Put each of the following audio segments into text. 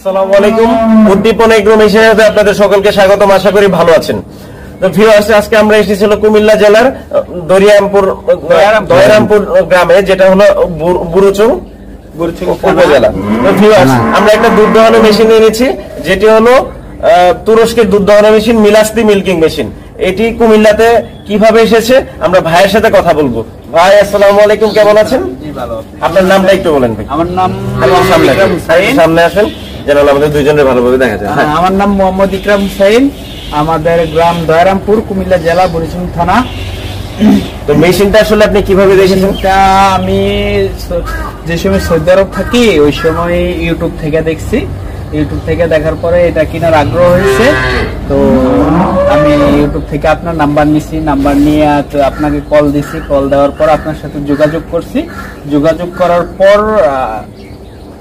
আসসালামু আলাইকুম। উদ্দীপন এগ্রো মেশিনে আপনাদের সকলকে স্বাগতম, আশা করি ভালো আছেন। তো ভিউয়ার্স, আজকে আমরা এসেছিল কুমিল্লা জেলার দয়রামপুর গ্রামে, যেটা হলো বুড়ুচং উপজেলা। তো ভিউয়ার্স, আমরা একটা দুধ দোহানো মেশিন এনেছি, যেটি হলো তুরস্কের দুধ দোহানো মেশিন, মিলাস্তি মিল্কিং মেশিন। এটি কুমিল্লাতে কিভাবে এসেছে আমরা ভাইয়ের সাথে কথা বলবো। ভাই আসসালামু আলাইকুম, কেমন আছেন? আপনার নামটা একটু বলেন ভাই। আমার নাম সামনে আসেন, যেন আমাদের দুইজনের ভালোভাবে দেখা যায়। আমার নাম মোহাম্মদ ইকরাম হুসাইন, আমাদের গ্রাম দয়রামপুর, কুমিল্লা জেলা, বুড়িচং থানা। তো মেশিনটা আসলে আপনি কিভাবে দেখেছেন? আমি যে সময় সৌদি আরব থাকি ওই সময় ইউটিউব থেকে দেখছি। ইউটিউব থেকে দেখার পরে এটা কেনার আগ্রহ হয়েছে, তো আমি ইউটিউব থেকে আপনার নাম্বার নিছি। নাম্বার নিয়ে আপনাকে কল দিছি। কল দেওয়ার পর আপনার সাথে যোগাযোগ করছি। যোগাযোগ করার পর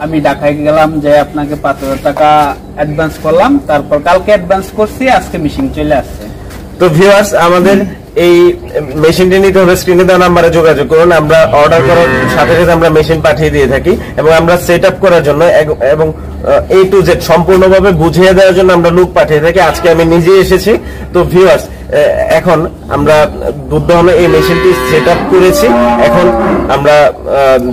আমি ঢাকায় গেলাম, যে আপনাকে 5,000 টাকা অ্যাডভান্স করলাম। তারপর কালকে অ্যাডভান্স করছি, আজকে মেশিন চলে আসছে। তো ভিউয়ার্স, আমাদের এই মেশিনটি নিতে হলে স্ক্রিনে দেওয়া নাম্বারে যোগাযোগ করুন। আমরা অর্ডার করার সাথে সাথে আমরা মেশিন পাঠিয়ে দিয়ে থাকি, এবং আমরা সেট আপ করার জন্য এবং A to Z সম্পূর্ণভাবে বুঝিয়ে দেওয়ার জন্য আমরা লোক পাঠিয়ে থাকি। আজকে আমি নিজে এসেছি। তো ভিউয়ার্স, এখন আমরা দুধ দোহানো এই মেশিনটি সেট আপ করেছি। এখন আমরা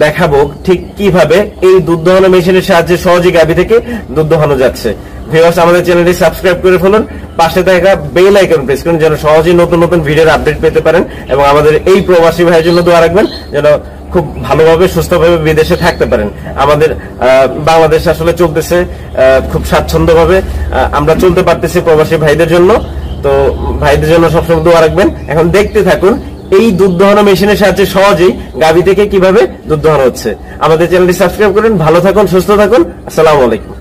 দেখাবো ঠিক কিভাবে এই দুধ দোহানো মেশিনের সাহায্যে সহজে গাভী থেকে দুধ দোহানো যাচ্ছে। ভিউয়ার্স, আমাদের চ্যানেলটি সাবস্ক্রাইব করে ফেলুন, পাশে থাকা বেল আইকন প্রেস করুন, যেন সহজেই নতুন নতুন ভিডিওর আপডেট পেতে পারেন, এবং আমাদের এই প্রবাসী ভাইয়ের জন্য দোয়া রাখবেন, যেন খুব ভালোভাবে সুস্থভাবে বিদেশে থাকতে পারেন। আমাদের বাংলাদেশ আসলে চলতেছে খুব স্বাচ্ছন্দ্যভাবে, আমরা চলতে পারতেছি প্রবাসী ভাইদের জন্য। তো ভাইদের জন্য সবসময় দোয়া রাখবেন। এখন দেখতে থাকুন এই দুধ দোহানো মেশিনের সাহায্যে সহজেই গাভী থেকে কিভাবে দুধ দোহানো হচ্ছে। আমাদের চ্যানেলটি সাবস্ক্রাইব করুন। ভালো থাকুন, সুস্থ থাকুন। আসসালামু আলাইকুম।